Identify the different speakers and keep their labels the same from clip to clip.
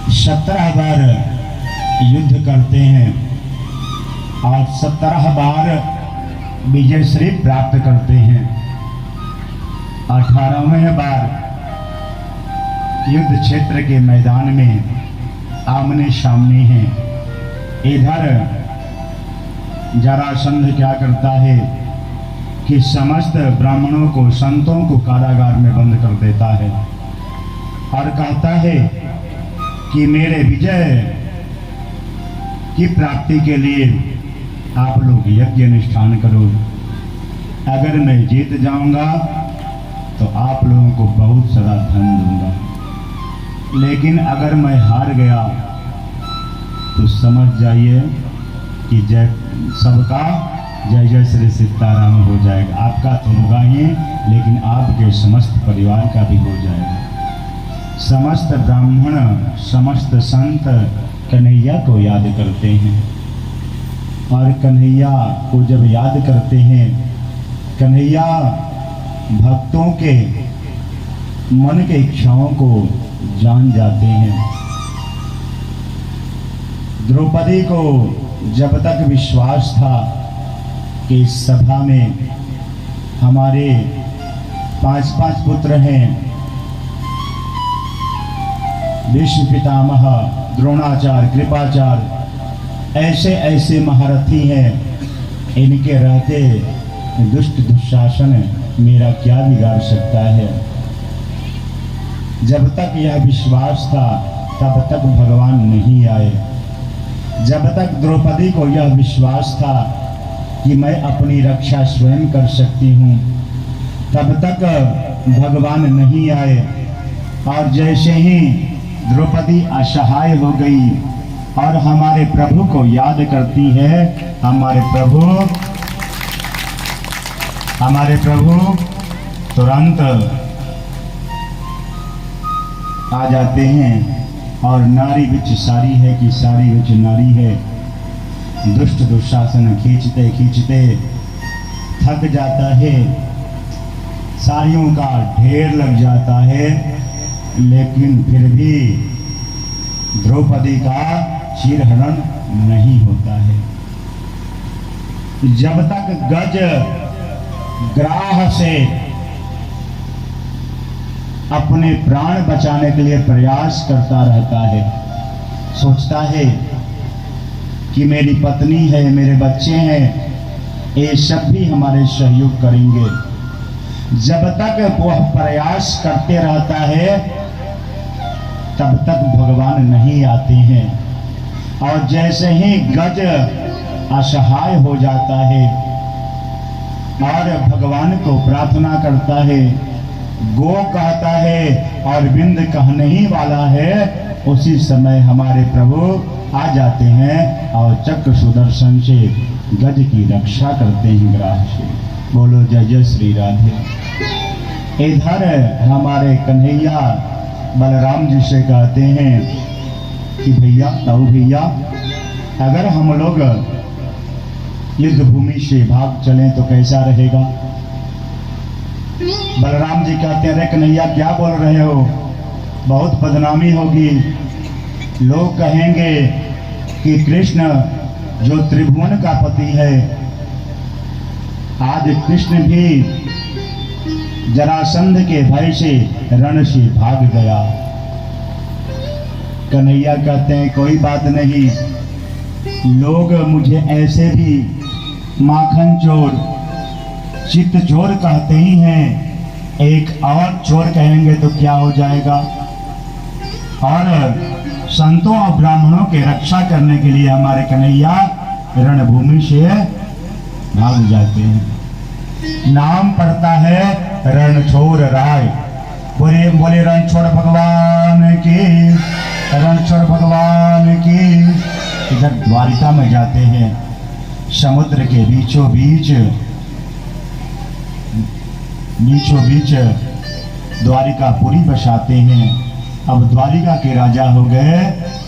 Speaker 1: 17 बार युद्ध करते हैं और 17 बार विजय श्री प्राप्त करते हैं। 18वें बार युद्ध क्षेत्र के मैदान में आमने सामने हैं। इधर जरासंध क्या करता है कि समस्त ब्राह्मणों को, संतों को कारागार में बंद कर देता है और कहता है कि मेरे विजय की प्राप्ति के लिए आप लोग यज्ञ अनुष्ठान करो। अगर मैं जीत जाऊंगा तो आप लोगों को बहुत सारा धन दूंगा, लेकिन अगर मैं हार गया तो समझ जाइए कि जय सबका जय जय श्री सीताराम हो जाएगा। आपका तो होगा ही, लेकिन आपके समस्त परिवार का भी हो जाएगा। समस्त ब्राह्मण, समस्त संत कन्हैया को याद करते हैं और कन्हैया को जब याद करते हैं, कन्हैया भक्तों के मन के इच्छाओं को जान जाते हैं। द्रौपदी को जब तक विश्वास था कि इस सभा में हमारे 5 पुत्र हैं, भीष्म पितामह, द्रोणाचार्य, कृपाचार्य, ऐसे ऐसे महारथी हैं, इनके रहते दुष्ट दुशासन मेरा क्या बिगाड़ सकता है। जब तक यह विश्वास था तब तक भगवान नहीं आए। जब तक द्रौपदी को यह विश्वास था कि मैं अपनी रक्षा स्वयं कर सकती हूँ, तब तक भगवान नहीं आए। और जैसे ही द्रौपदी असहाय हो गई और हमारे प्रभु को याद करती है, हमारे प्रभु तुरंत आ जाते हैं और नारी बिच सारी है कि सारी बिच नारी है। दुष्ट दुशासन खींचते खींचते थक जाता है, साड़ियों का ढेर लग जाता है, लेकिन फिर भी द्रौपदी का चीरहरण नहीं होता है। जब तक गज ग्राह से अपने प्राण बचाने के लिए प्रयास करता रहता है, सोचता है कि मेरी पत्नी है, मेरे बच्चे हैं, ये सब भी हमारे सहयोग करेंगे। जब तक वह प्रयास करते रहता है तब तक भगवान नहीं आते हैं। और जैसे ही गज असहाय हो जाता है और भगवान को प्रार्थना करता है, गो कहता है और बिंद कहने ही वाला है, उसी समय हमारे प्रभु आ जाते हैं और चक्र सुदर्शन से गज की रक्षा करते हैं ग्राह से। बोलो जय जय श्री राधे। इधर हमारे कन्हैया बलराम जी से कहते हैं कि भैया, ताऊ भैया, अगर हम लोग युद्ध भूमि से भाग चलें तो कैसा रहेगा। बलराम जी कहते हैं, अरे कन्हैया क्या बोल रहे हो, बहुत बदनामी होगी। लोग कहेंगे कि कृष्ण जो त्रिभुवन का पति है, आज कृष्ण भी जरासंध के भय से रण से भाग गया। कन्हैया कहते हैं, कोई बात नहीं, लोग मुझे ऐसे भी माखन चोर, चित्त चोर कहते ही हैं, एक और चोर कहेंगे तो क्या हो जाएगा। और संतों और ब्राह्मणों के रक्षा करने के लिए हमारे कन्हैया रणभूमि से भाग जाते हैं। नाम पड़ता है रणछोड़ राय। बोले रणछोड़ भगवान की, रणछोड़ भगवान की। इधर द्वारिका में जाते हैं, समुद्र के बीचों बीच द्वारिकापुरी बसाते हैं। अब द्वारिका के राजा हो गए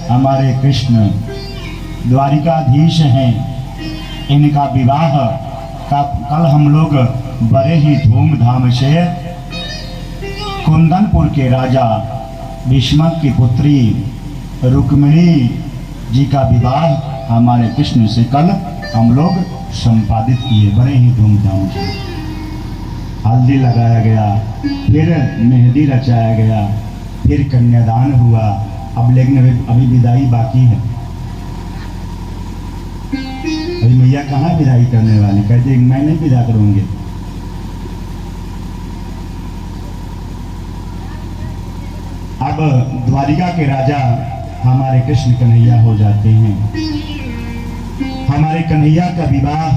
Speaker 1: हमारे कृष्ण, द्वारिकाधीश हैं। इनका विवाह का कल हम लोग बड़े ही धूमधाम से कुंदनपुर के राजा भीष्मक की पुत्री रुक्मिणी जी का विवाह हमारे कृष्ण से कल हम लोग संपादित किए बड़े ही धूमधाम से। हल्दी लगाया गया, फिर मेहंदी रचाया गया, फिर कन्यादान हुआ। अब लेकिन अभी विदाई बाकी है। अभी मैया कहाँ विदाई करने वाली? कहते मैं नहीं विदा करूंगी। अब द्वारिका के राजा हमारे कृष्ण कन्हैया हो जाते हैं। हमारे कन्हैया का विवाह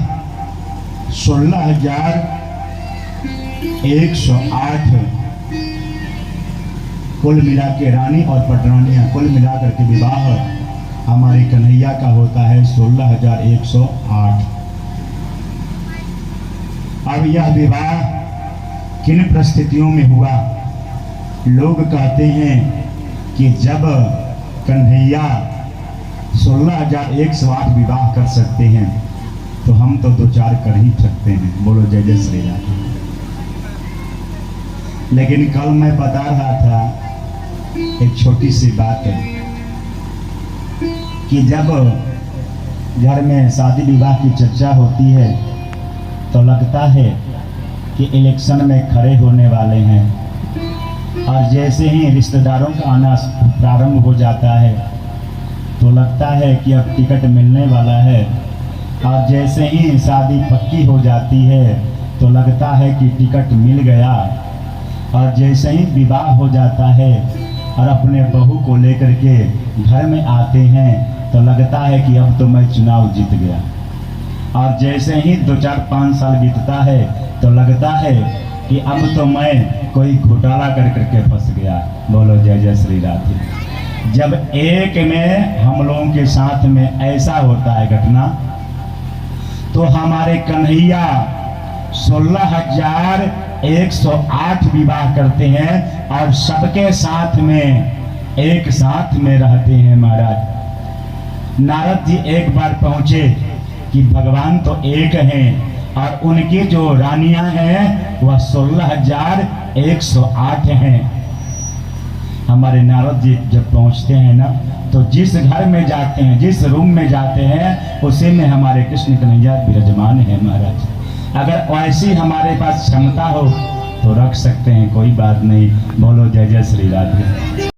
Speaker 1: 16,108 कुल मिला के रानी और पटरानियां कुल मिलाकर के विवाह हमारे कन्हैया का होता है 16,108। अब यह विवाह किन परिस्थितियों में हुआ? लोग कहते हैं कि जब कन्हैया 16,108 विवाह कर सकते हैं तो हम तो 2-4 कर ही सकते हैं। बोलो जय जय श्री राम। लेकिन कल मैं बता रहा था एक छोटी सी बात है कि जब घर में शादी विवाह की चर्चा होती है तो लगता है कि इलेक्शन में खड़े होने वाले हैं, और जैसे ही रिश्तेदारों का आना प्रारंभ हो जाता है तो लगता है कि अब टिकट मिलने वाला है, और जैसे ही शादी पक्की हो जाती है तो लगता है कि टिकट मिल गया, और जैसे ही विवाह हो जाता है और अपने बहू को लेकर के घर में आते हैं तो लगता है कि अब तो मैं चुनाव जीत गया, और जैसे ही 2-4-5 साल बीतता है तो लगता है कि अब तो मैं कोई घोटाला कर करके फंस गया। बोलो जय जय श्री राधे। जब एक में हम लोगों के साथ में ऐसा होता है घटना, तो हमारे कन्हैया 16,108 विवाह करते हैं और सबके साथ में एक साथ में रहते हैं। महाराज नारद जी एक बार पहुंचे कि भगवान तो एक हैं और उनकी जो रानियां हैं वह 16,108 हैं। हमारे नारद जी जब पहुंचते हैं ना, तो जिस घर में जाते हैं, जिस रूम में जाते हैं, उसी में हमारे कृष्ण कन्हैया विराजमान है। महाराज अगर ऐसी हमारे पास क्षमता हो तो रख सकते हैं, कोई बात नहीं। बोलो जय जय श्री राधे।